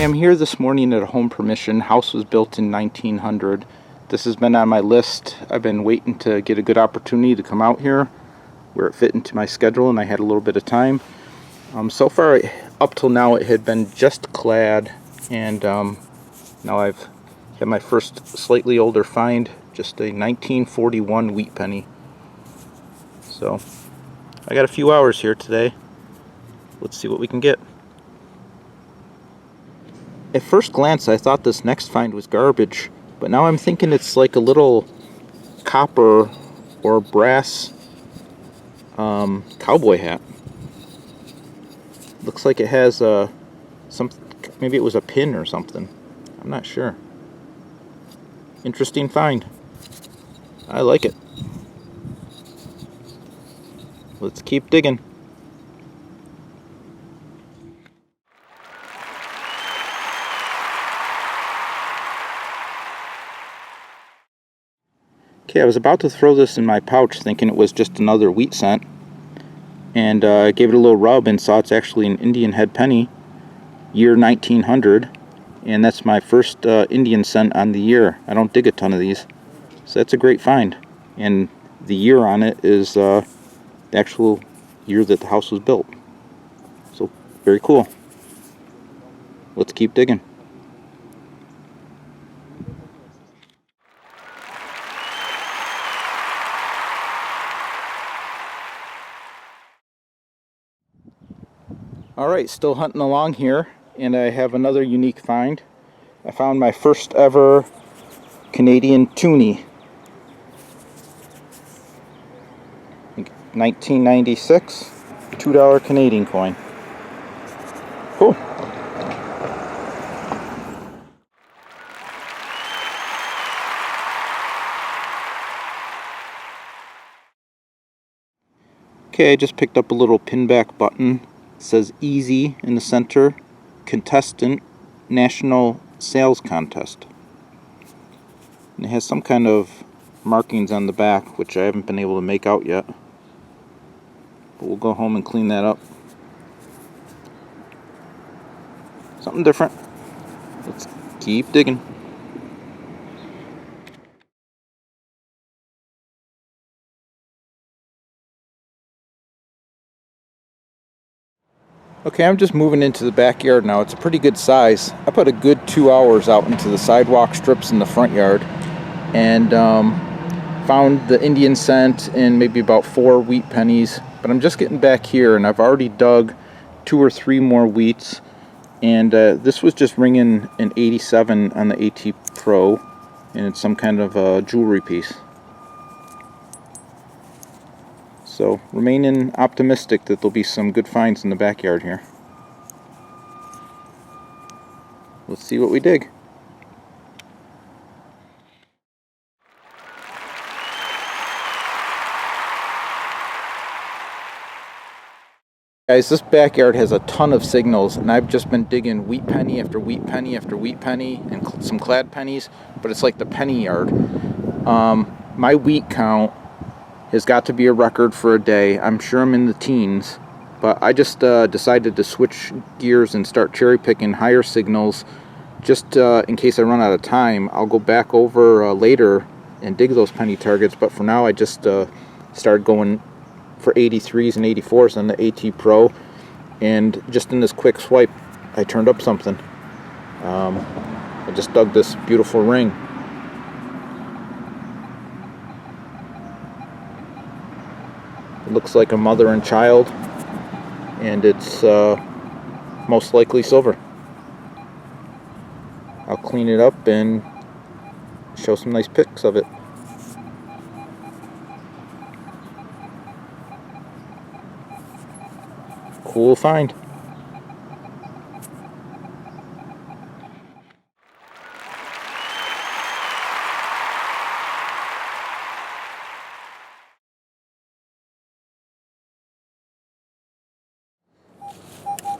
I'm here this morning at a home permission. House was built in 1900. This has been on my list. I've been waiting to get a good opportunity to come out here where it fit into my schedule and I had a little bit of time. So far, up till now, it had been just clad, and now I've had my first slightly older find, just a 1941 wheat penny. So I got a few hours here today. Let's see what we can get. At first glance, I thought this next find was garbage, but now I'm thinking it's like a little copper or brass cowboy hat. Looks like it has maybe it was a pin or something. I'm not sure. Interesting find. I like it. Let's keep digging. Okay, I was about to throw this in my pouch thinking it was just another wheat cent, and I gave it a little rub and saw it's actually an Indian head penny, year 1900, and that's my first Indian cent on the year. I don't dig a ton of these, so that's a great find. And the year on it is the actual year that the house was built. So very cool. Let's keep digging. Alright, still hunting along here, and I have another unique find. I found my first ever Canadian toonie. 1996, $2 Canadian coin. Cool. Okay, I just picked up a little pinback button. It says easy in the center, contestant, national sales contest. And it has some kind of markings on the back, which I haven't been able to make out yet. But we'll go home and clean that up. Something different. Let's keep digging. Okay, I'm just moving into the backyard now. It's a pretty good size. I put a good 2 hours out into the sidewalk strips in the front yard, and found the Indian cent and maybe about 4 wheat pennies. But I'm just getting back here, and I've already dug 2 or 3 more wheats. And this was just ringing an 87 on the AT Pro, and it's some kind of a jewelry piece. So, remaining optimistic that there'll be some good finds in the backyard here. Let's see what we dig. Guys, this backyard has a ton of signals, and I've just been digging wheat penny after wheat penny after wheat penny and some clad pennies, but it's like the penny yard. My wheat count has got to be a record for a day. I'm sure I'm in the teens, but I just decided to switch gears and start cherry picking higher signals just in case I run out of time. I'll go back over later and dig those penny targets, but for now I just started going for 83s and 84s on the AT Pro, and just in this quick swipe I turned up something. I just dug this beautiful ring. It looks like a mother and child, and it's most likely silver. I'll clean it up and show some nice pics of it. Cool find.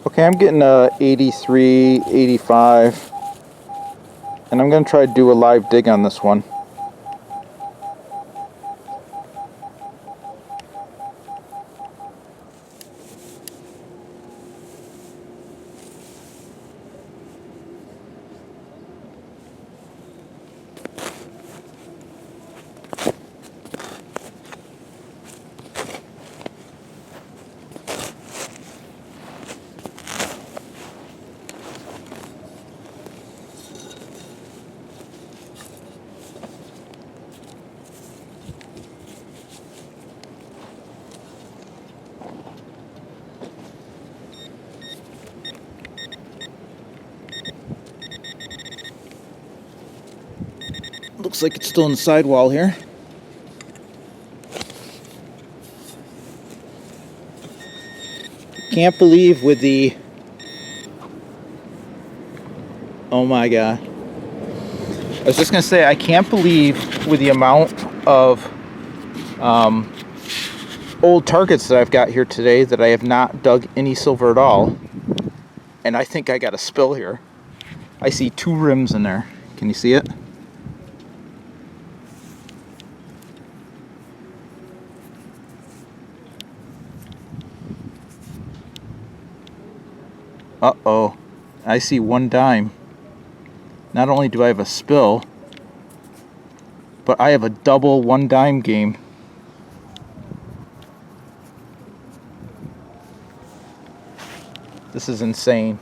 Okay, I'm getting 83, 85, and I'm going to try to do a live dig on this one. Looks like it's still in the sidewall here. Can't believe with the... Oh my god. I was just going to say, I can't believe with the amount of old targets that I've got here today that I have not dug any silver at all. And I think I got a spill here. I see 2 rims in there. Can you see it? Uh-oh. I see 1 dime. Not only do I have a spill, but I have a double 1 dime game. This is insane.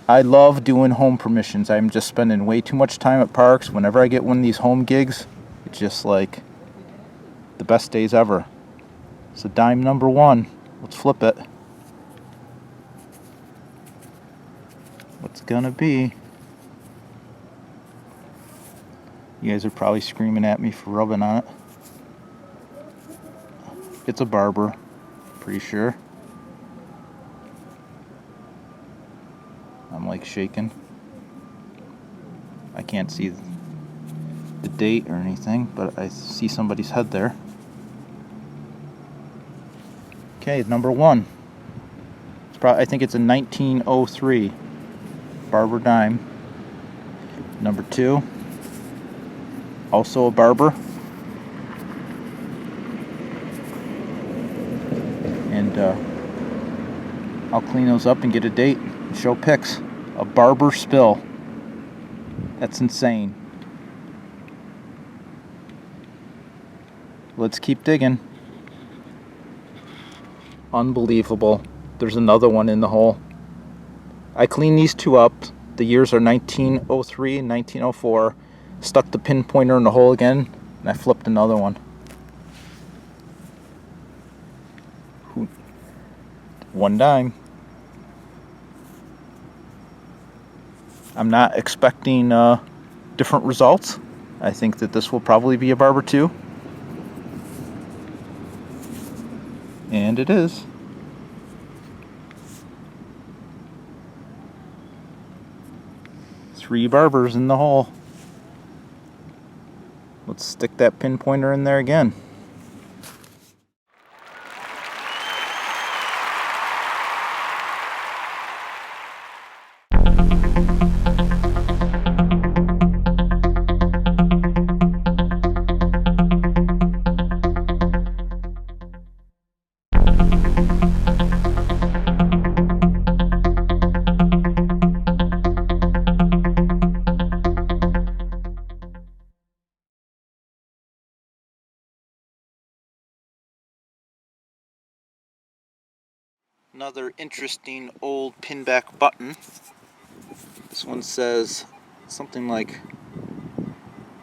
I love doing home permissions. I'm just spending way too much time at parks. Whenever I get one of these home gigs, it's just like the best days ever. So dime number 1. Let's flip it. What's gonna be? You guys are probably screaming at me for rubbing on it. It's a Barber, pretty sure. I'm like shaking. I can't see the date or anything, but I see somebody's head there. Okay, number 1. It's probably, I think it's a 1903 Barber dime. Number 2, also a Barber. And I'll clean those up and get a date and show pics. A Barber spill. That's insane. Let's keep digging. Unbelievable. There's another one in the hole. I cleaned these 2 up. The years are 1903 and 1904. Stuck the pinpointer in the hole again, and I flipped another one. 1 dime. I'm not expecting different results. I think that this will probably be a Barber too. And it is. Three Barbers in the hole. Let's stick that pinpointer in there again. Another interesting old pinback button. This one says something like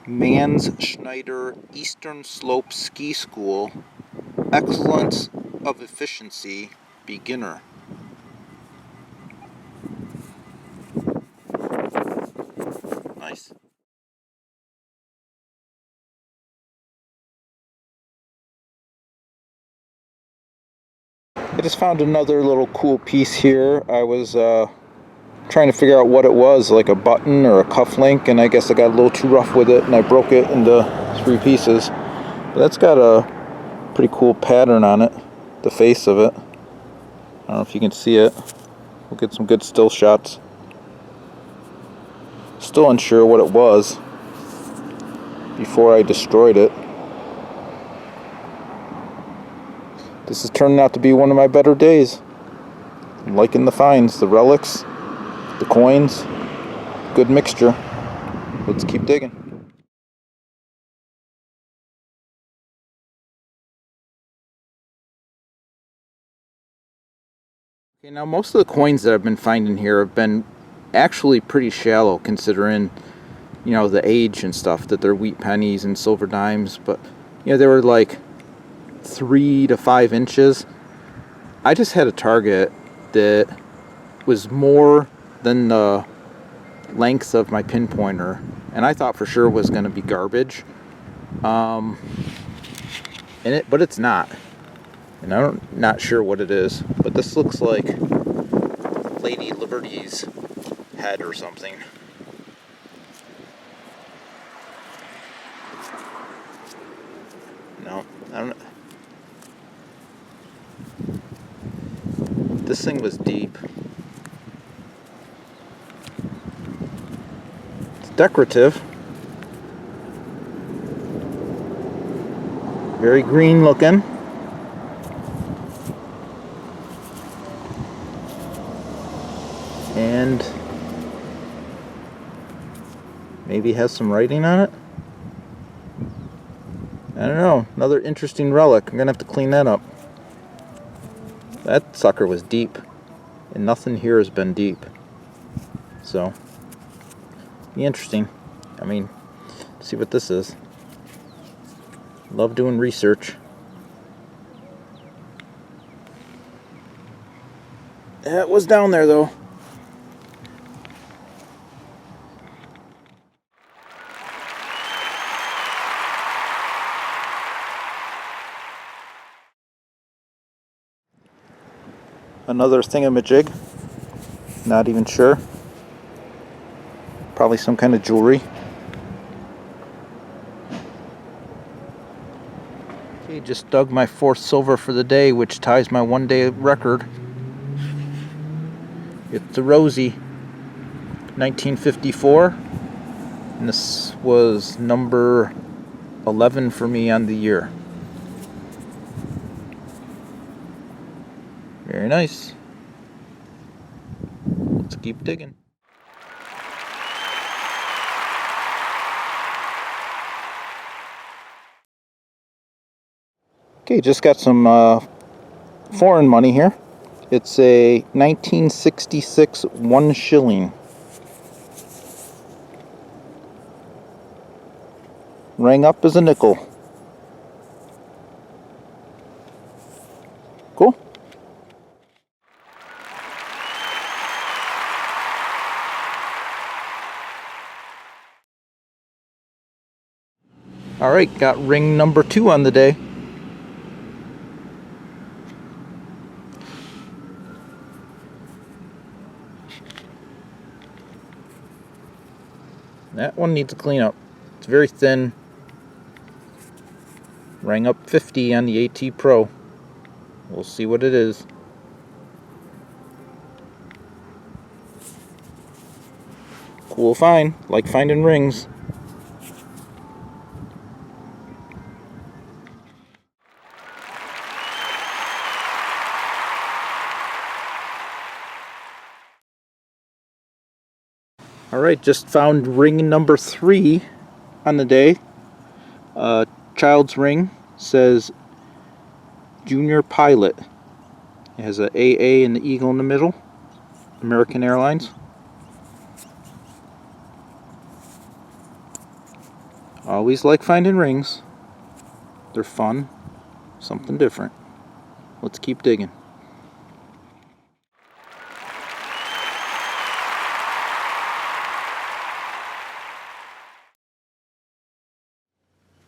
Mans Schneider Eastern Slope Ski School, Excellence of Efficiency, Beginner. Nice. I just found another little cool piece here. I was trying to figure out what it was, like a button or a cuff link, and I guess I got a little too rough with it and I broke it into 3 pieces. But that's got a pretty cool pattern on it, the face of it. I don't know if you can see it. We'll get some good still shots. Still unsure what it was before I destroyed it. This is turning out to be one of my better days. I'm liking the finds, the relics, the coins, good mixture. Let's keep digging. Okay, now most of the coins that I've been finding here have been actually pretty shallow considering, you know, the age and stuff, that they're wheat pennies and silver dimes, but you know, they were like 3 to 5 inches. I just had a target that was more than the length of my pinpointer, and I thought for sure it was going to be garbage. But it's not. And I'm not sure what it is, but this looks like Lady Liberty's head or something. No, I don't know. This thing was deep. It's decorative. Very green looking. And maybe has some writing on it. I don't know. Another interesting relic. I'm gonna have to clean that up. That sucker was deep, and nothing here has been deep. So, be interesting. I mean, see what this is. Love doing research. That was down there though. Another thingamajig. Not even sure. Probably some kind of jewelry. Okay, just dug my 4th silver for the day, which ties my 1-day record. It's the Rosie, 1954. And this was number 11 for me on the year. Very nice. Let's keep digging. Okay, just got some foreign money here. It's a 1966 1 shilling. Rang up as a nickel. Cool. Alright, got ring number 2 on the day. That one needs a cleanup. It's very thin. Rang up 50 on the AT Pro. We'll see what it is. Cool find. Like finding rings. Alright, just found ring number 3 on the day. Child's ring, says Junior Pilot. It has a AA and the eagle in the middle. American Airlines. Always like finding rings. They're fun. Something different. Let's keep digging.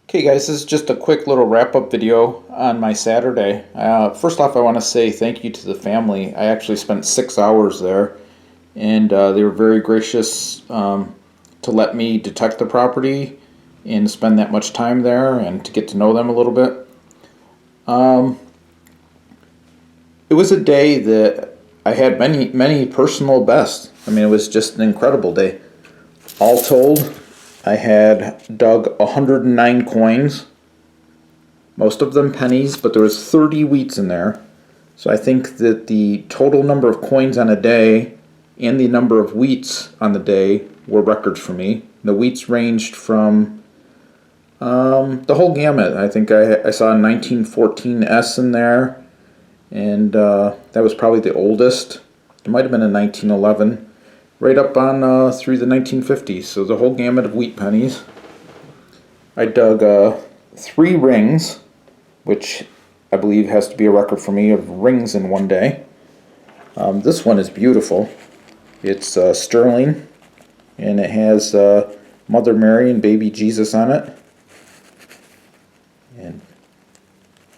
Okay guys, this is just a quick little wrap-up video on my Saturday. First off, I want to say thank you to the family. I actually spent 6 hours there, and they were very gracious to let me detect the property and spend that much time there and to get to know them a little bit. It was a day that I had many personal bests. I mean, it was just an incredible day. All told, I had dug 109 coins, most of them pennies, but there was 30 wheats in there. So I think that the total number of coins on a day and the number of wheats on the day were records for me. The wheats ranged from the whole gamut. I think I saw a 1914S in there, and that was probably the oldest. It might have been a 1911. Right up on through the 1950s, so the whole gamut of wheat pennies. I dug 3 rings, which I believe has to be a record for me of rings in one day. This one is beautiful. It's sterling, and it has Mother Mary and baby Jesus on it. And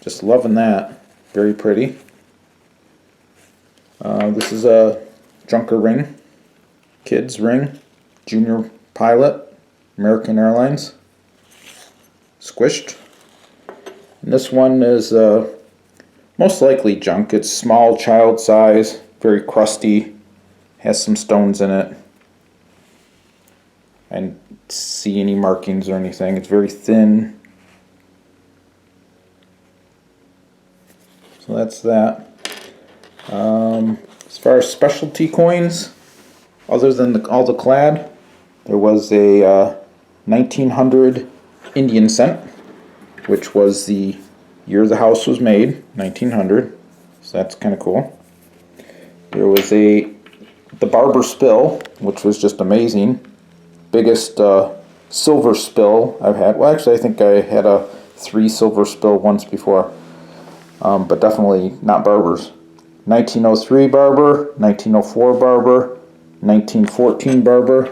just loving that. Very pretty. This is a Junker ring, kids ring, junior pilot, American Airlines, squished. And this one is most likely junk. It's small, child size, very crusty, has some stones in it. I didn't see any markings or anything. It's very thin. So that's that. As far as specialty coins, other than all the clad, there was a 1900 Indian cent, which was the year the house was made, 1900. So that's kind of cool. There was the Barber spill, which was just amazing. Biggest silver spill I've had. Well, actually, I think I had a 3 silver spill once before, but definitely not Barber's. 1903 Barber, 1904 Barber, 1914 Barber.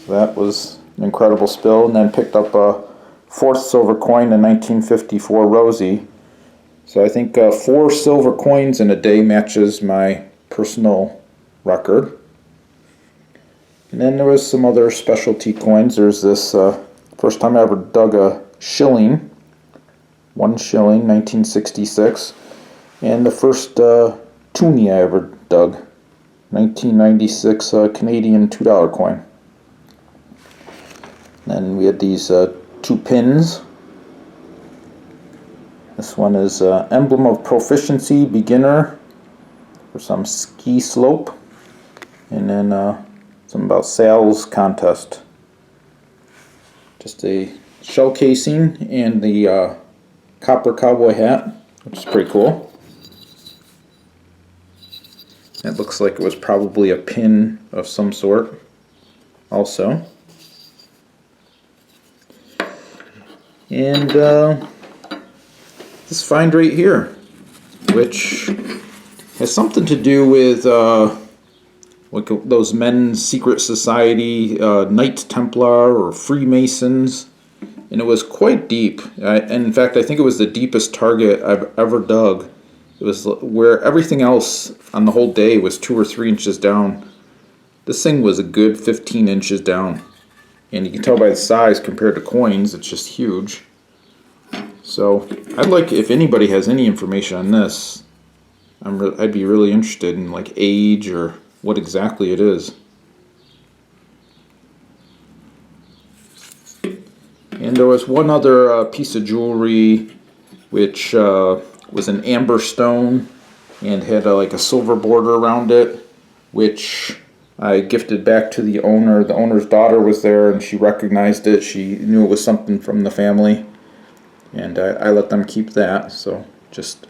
So that was an incredible spill, and then picked up a 4th silver coin in 1954 Rosie. So I think 4 silver coins in a day matches my personal record. And then there was some other specialty coins. There's this first time I ever dug a shilling. 1 shilling, 1966, and the first toonie I ever dug, 1996 Canadian $2 coin. Then we had these 2 pins. This one is emblem of proficiency, beginner, for some ski slope, and then something about sales contest. Just a shell casing and the copper cowboy hat, which is pretty cool. It looks like it was probably a pin of some sort also. And this find right here, which has something to do with like those men's secret society, Knights Templar or Freemasons. And it was quite deep. And in fact, I think it was the deepest target I've ever dug. It was where everything else on the whole day was 2 or 3 inches down. This thing was a good 15 inches down. And you can tell by the size compared to coins, it's just huge. So I'd like, if anybody has any information on this, I'd be really interested in like age or what exactly it is. And there was one other piece of jewelry which was an amber stone and had like a silver border around it, which I gifted back to the owner. The owner's daughter was there and she recognized it. She knew it was something from the family, and I let them keep that. So just